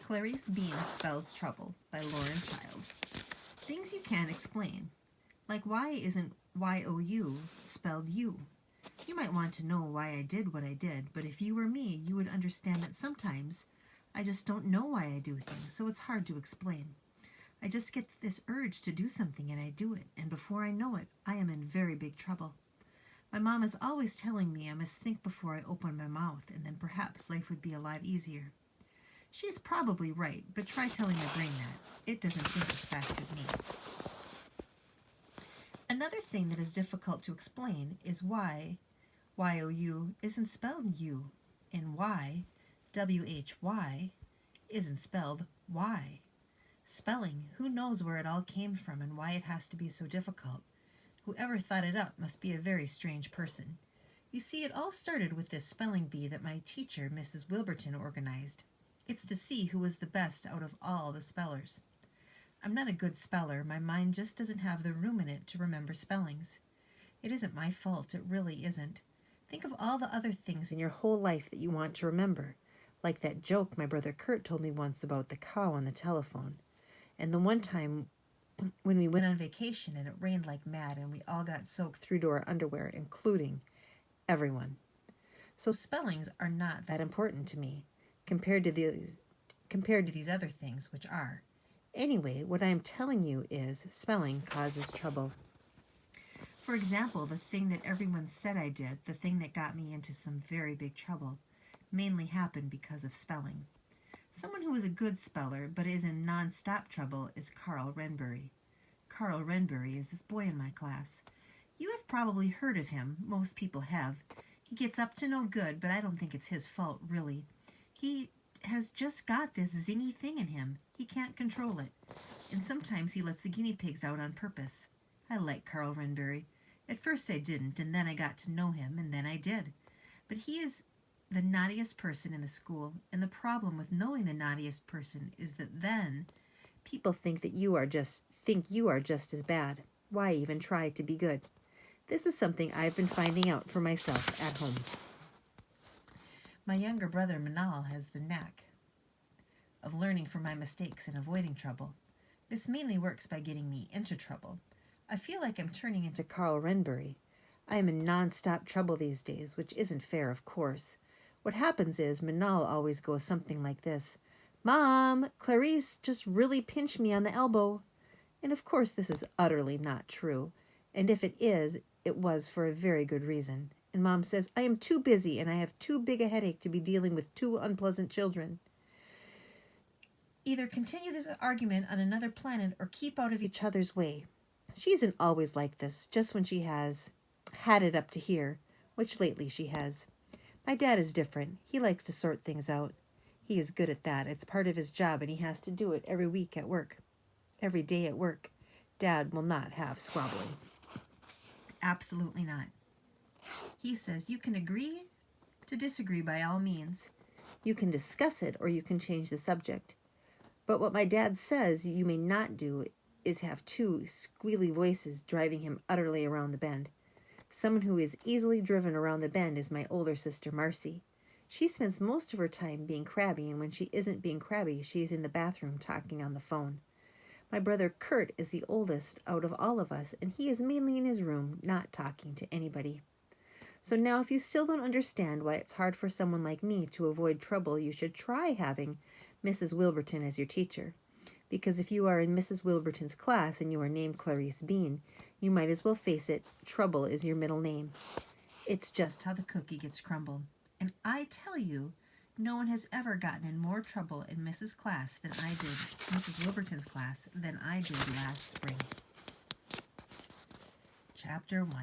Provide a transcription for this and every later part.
Clarice Bean Spells Trouble by Lauren Child. Things you can't explain. Like why isn't Y-O-U spelled you? You might want to know why I did what I did, but if you were me, you would understand that sometimes I just don't know why I do things, so it's hard to explain. I just get this urge to do something and I do it, and before I know it, I am in very big trouble. My mom is always telling me I must think before I open my mouth, and then perhaps life would be a lot easier. She's probably right, but try telling your brain that. It doesn't think as fast as me. Another thing that is difficult to explain is why Y-O-U isn't spelled you, and why W-H-Y isn't spelled Y. Spelling, who knows where it all came from and why it has to be so difficult? Whoever thought it up must be a very strange person. You see, it all started with this spelling bee that my teacher, Mrs. Wilburton, organized. It's to see who was the best out of all the spellers. I'm not a good speller. My mind just doesn't have the room in it to remember spellings. It isn't my fault. It really isn't. Think of all the other things in your whole life that you want to remember, like that joke my brother Kurt told me once about the cow on the telephone, and the one time when we went on vacation and it rained like mad and we all got soaked through to our underwear, including everyone. So spellings are not that important to me compared to these other things, which are. Anyway, what I'm telling you is spelling causes trouble. For example, the thing that everyone said I did, the thing that got me into some very big trouble, mainly happened because of spelling. Someone who is a good speller but is in non-stop trouble is Carl Renbury. Carl Renbury is this boy in my class. You have probably heard of him. Most people have. He gets up to no good, but I don't think it's his fault, really. He has just got this zingy thing in him. He can't control it. And sometimes he lets the guinea pigs out on purpose. I like Carl Renbury. At first I didn't, and then I got to know him, and then I did. But he is the naughtiest person in the school, and the problem with knowing the naughtiest person is that then people think you are just as bad. Why even try to be good? This is something I've been finding out for myself at home. My younger brother Manal has the knack of learning from my mistakes and avoiding trouble. This mainly works by getting me into trouble. I feel like I'm turning into Carl Renbury. I am in non-stop trouble these days, which isn't fair, of course. What happens is Manal always goes something like this. Mom, Clarice just really pinched me on the elbow. And of course this is utterly not true. And if it is, it was for a very good reason. And Mom says, I am too busy and I have too big a headache to be dealing with two unpleasant children. Either continue this argument on another planet or keep out of each other's way. She isn't always like this, just when she has had it up to here, which lately she has. My dad is different. He likes to sort things out. He is good at that. It's part of his job, and he has to do it every week at work. Every day at work. Dad will not have squabbling. Absolutely not. He says you can agree to disagree by all means. You can discuss it, or you can change the subject. But what my dad says you may not do is have two squealy voices driving him utterly around the bend. Someone who is easily driven around the bend is my older sister, Marcy. She spends most of her time being crabby, and when she isn't being crabby, she's in the bathroom talking on the phone. My brother Kurt is the oldest out of all of us, and he is mainly in his room, not talking to anybody. So now if you still don't understand why it's hard for someone like me to avoid trouble, you should try having Mrs. Wilburton as your teacher. Because if you are in Mrs. Wilburton's class and you are named Clarice Bean, you might as well face it, trouble is your middle name. It's just how the cookie gets crumbled. And I tell you, no one has ever gotten in more trouble in Mrs. Wilburton's class than I did last spring. Chapter 1.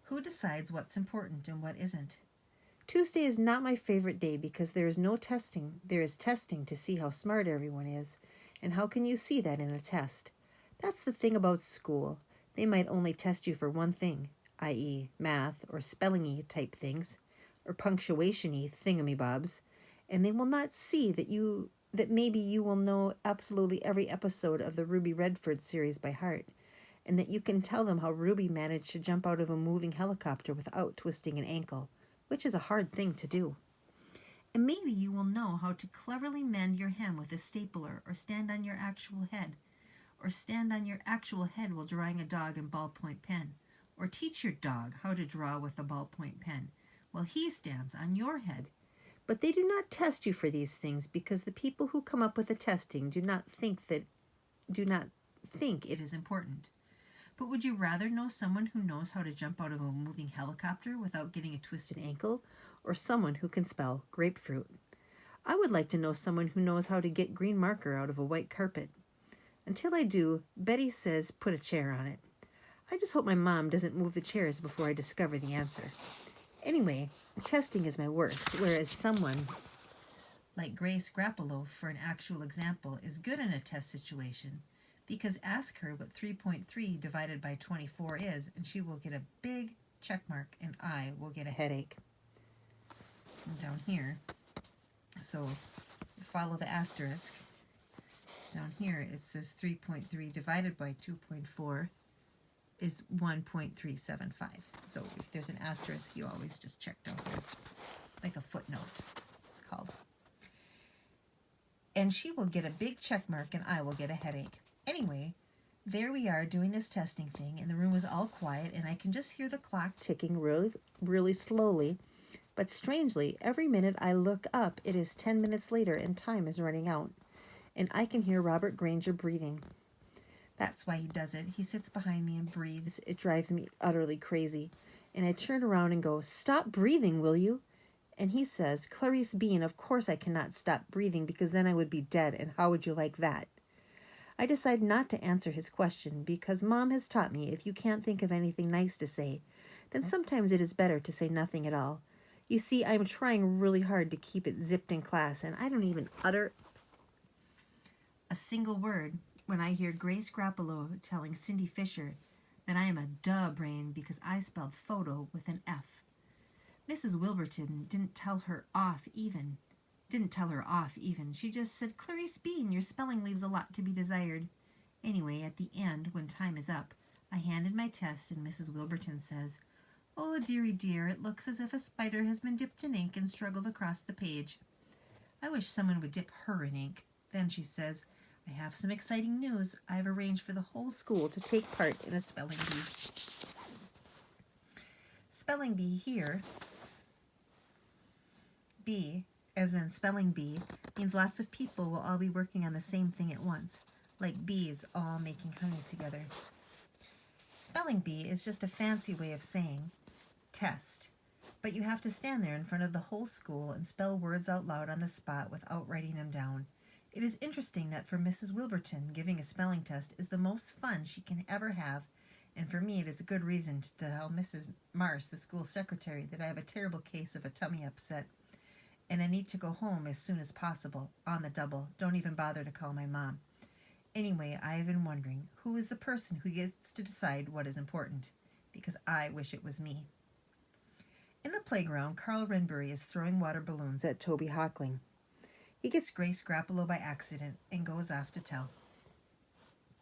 Who decides what's important and what isn't? Tuesday is not my favorite day because there is no testing. There is testing to see how smart everyone is. And how can you see that in a test? That's the thing about school. They might only test you for one thing, i.e. math or spelling-y type things, or punctuation-y thingamybobs, and they will not see that maybe you will know absolutely every episode of the Ruby Redford series by heart, and that you can tell them how Ruby managed to jump out of a moving helicopter without twisting an ankle, which is a hard thing to do. And maybe you will know how to cleverly mend your hem with a stapler, or stand on your actual head, while drawing a dog in ballpoint pen, or teach your dog how to draw with a ballpoint pen while he stands on your head. But they do not test you for these things, because the people who come up with the testing do not think it is important. But would you rather know someone who knows how to jump out of a moving helicopter without getting a twisted ankle, or someone who can spell grapefruit? I would like to know someone who knows how to get green marker out of a white carpet. Until I do, Betty says put a chair on it. I just hope my mom doesn't move the chairs before I discover the answer. Anyway, testing is my worst, whereas someone like Grace Grappolo, for an actual example, is good in a test situation, because ask her what 3.3 divided by 24 is, and she will get a big check mark, and I will get a headache. And down here, so follow the asterisk. Down here it says 3.3 divided by 2.4 is 1.375. So if there's an asterisk, you always just check down here, like a footnote, it's called. And she will get a big check mark, and I will get a headache. Anyway, there we are doing this testing thing, and the room is all quiet, and I can just hear the clock ticking really, really slowly. But strangely, every minute I look up, it is 10 minutes later, and time is running out. And I can hear Robert Granger breathing. That's why he does it. He sits behind me and breathes. It drives me utterly crazy. And I turn around and go, "Stop breathing, will you?" And he says, "Clarice Bean, of course I cannot stop breathing, because then I would be dead, and how would you like that?" I decide not to answer his question, because Mom has taught me if you can't think of anything nice to say, then sometimes it is better to say nothing at all. You see, I'm trying really hard to keep it zipped in class, and I don't even utter a single word when I hear Grace Grappolo telling Cindy Fisher that I am a duh brain because I spelled photo with an F. Mrs. Wilburton didn't tell her off even. She just said, "Clarice Bean, your spelling leaves a lot to be desired." Anyway, at the end, when time is up, I handed my test, and Mrs. Wilburton says, "Oh, dearie dear, it looks as if a spider has been dipped in ink and struggled across the page. I wish someone would dip her in ink." Then she says, "I have some exciting news. I've arranged for the whole school to take part in a spelling bee." Spelling bee here, bee, as in spelling bee, means lots of people will all be working on the same thing at once, like bees all making honey together. Spelling bee is just a fancy way of saying test, but you have to stand there in front of the whole school and spell words out loud on the spot without writing them down. It is interesting that for Mrs. Wilburton, giving a spelling test is the most fun she can ever have, and for me it is a good reason to tell Mrs. Marsh, the school secretary, that I have a terrible case of a tummy upset, and I need to go home as soon as possible, on the double. Don't even bother to call my mom. Anyway, I have been wondering, who is the person who gets to decide what is important? Because I wish it was me. In the playground, Carl Renbury is throwing water balloons at Toby Hockling. He gets Grace Grappolo by accident and goes off to tell.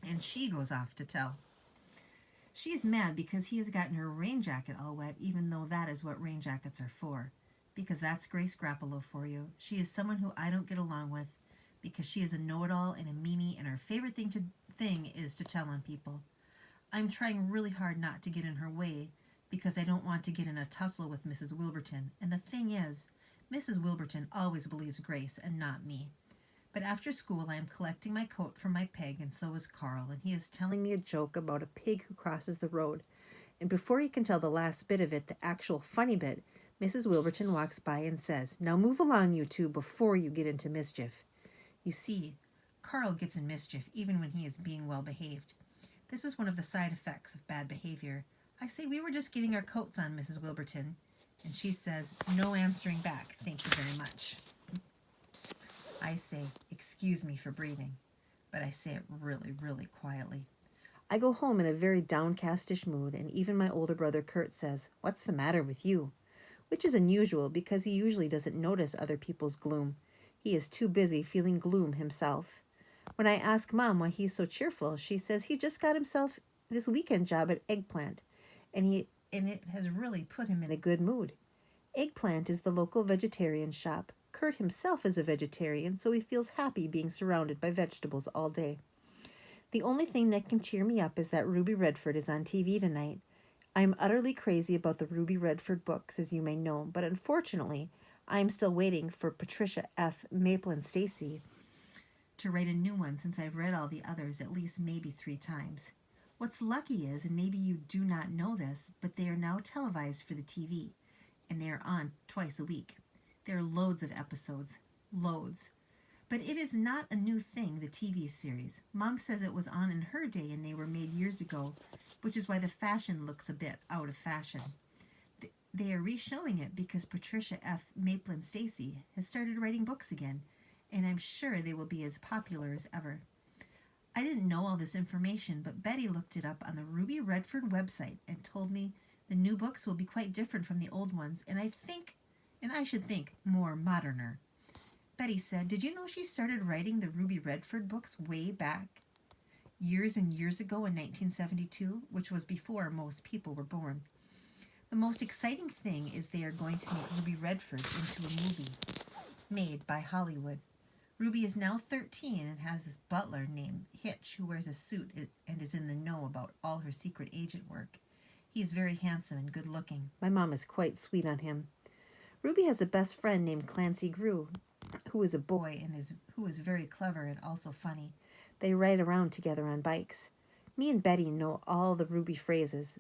And she goes off to tell. She is mad because he has gotten her rain jacket all wet, even though that is what rain jackets are for. Because that's Grace Grappolo for you. She is someone who I don't get along with, because she is a know-it-all and a meanie, and her favorite thing is to tell on people. I'm trying really hard not to get in her way, because I don't want to get in a tussle with Mrs. Wilburton. And the thing is, Mrs. Wilburton always believes Grace and not me. But after school I am collecting my coat from my peg, and so is Carl, and he is telling me a joke about a pig who crosses the road. And before he can tell the last bit of it, the actual funny bit, Mrs. Wilburton walks by and says, "Now move along, you two, before you get into mischief." You see, Carl gets in mischief even when he is being well behaved. This is one of the side effects of bad behavior. I say, "We were just getting our coats on, Mrs. Wilburton." And she says, "No answering back, thank you very much." I say, "Excuse me for breathing," but I say it really, really quietly. I go home in a very downcast-ish mood, and even my older brother Kurt says, "What's the matter with you?" Which is unusual, because he usually doesn't notice other people's gloom. He is too busy feeling gloom himself. When I ask Mom why he's so cheerful, she says he just got himself this weekend job at Eggplant, and it has really put him in a good mood. Eggplant is the local vegetarian shop. Kurt Kurt himself is a vegetarian, so he feels happy being surrounded by vegetables all day. The only thing that can cheer me up is that Ruby Redford is on TV tonight. I am utterly crazy about the Ruby Redford books, as you may know, but unfortunately, I am still waiting for Patricia F. Maple and Stacy to write a new one, since I've read all the others at least maybe 3 times. What's lucky is, and maybe you do not know this, but they are now televised for the TV, and they are on twice a week. There are loads of episodes. Loads. But it is not a new thing, the TV series. Mom says it was on in her day and they were made years ago, which is why the fashion looks a bit out of fashion. They are re-showing it because Patricia F. Maple and Stacy has started writing books again, and I'm sure they will be as popular as ever. I didn't know all this information, but Betty looked it up on the Ruby Redford website and told me the new books will be quite different from the old ones, and I should think, more moderner. Betty said, "Did you know she started writing the Ruby Redford books way back years and years ago in 1972, which was before most people were born? The most exciting thing is they are going to make Ruby Redford into a movie made by Hollywood. Ruby is now 13 and has this butler named Hitch who wears a suit and is in the know about all her secret agent work. He is very handsome and good looking. My mom is quite sweet on him. Ruby has a best friend named Clancy Grew, who is a boy and who is very clever and also funny. They ride around together on bikes. Me and Betty know all the Ruby phrases.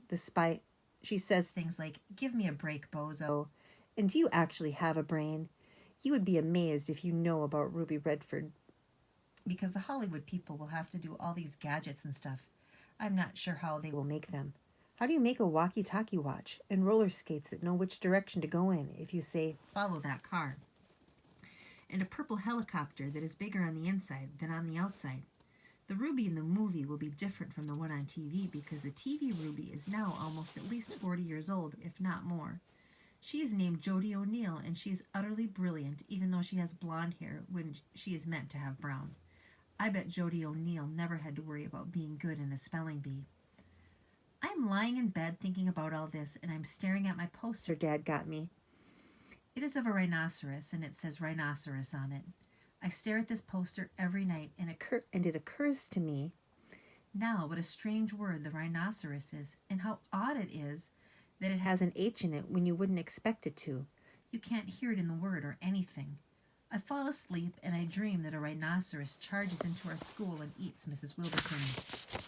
She says things like, 'Give me a break, bozo,' and 'Do you actually have a brain?' You would be amazed if you know about Ruby Redford. Because the Hollywood people will have to do all these gadgets and stuff. I'm not sure how they will make them. How do you make a walkie-talkie watch and roller skates that know which direction to go in if you say, 'Follow that car'? And a purple helicopter that is bigger on the inside than on the outside. The Ruby in the movie will be different from the one on TV because the TV Ruby is now almost at least 40 years old, if not more. She is named Jody O'Neill, and she is utterly brilliant, even though she has blonde hair when she is meant to have brown. I bet Jody O'Neill never had to worry about being good in a spelling bee. I am lying in bed thinking about all this, and I'm staring at my poster Dad got me. It is of a rhinoceros, and it says rhinoceros on it. I stare at this poster every night, and it occurs to me now what a strange word the rhinoceros is, and how odd it is that it has an H in it when you wouldn't expect it to. You can't hear it in the word or anything. I fall asleep, and I dream that a rhinoceros charges into our school and eats Mrs. Wilderson.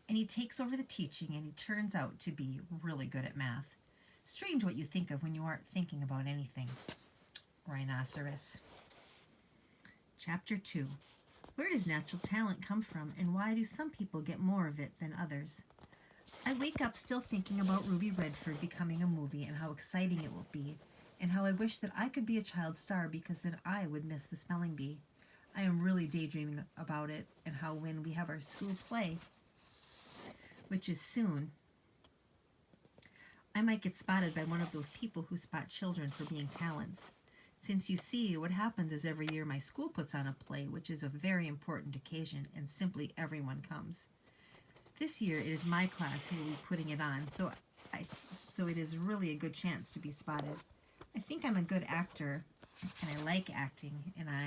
And he takes over the teaching, and he turns out to be really good at math. Strange what you think of when you aren't thinking about anything. Rhinoceros. Chapter 2. Where does natural talent come from, and why do some people get more of it than others? I wake up still thinking about Ruby Redford becoming a movie and how exciting it will be, and how I wish that I could be a child star because then I would miss the spelling bee. I am really daydreaming about it, and how when we have our school play, which is soon, I might get spotted by one of those people who spot children for being talents. Since you see, what happens is every year my school puts on a play, which is a very important occasion, and simply everyone comes. This year it is my class who will be putting it on, so it is really a good chance to be spotted. I think I'm a good actor, and I like acting, and I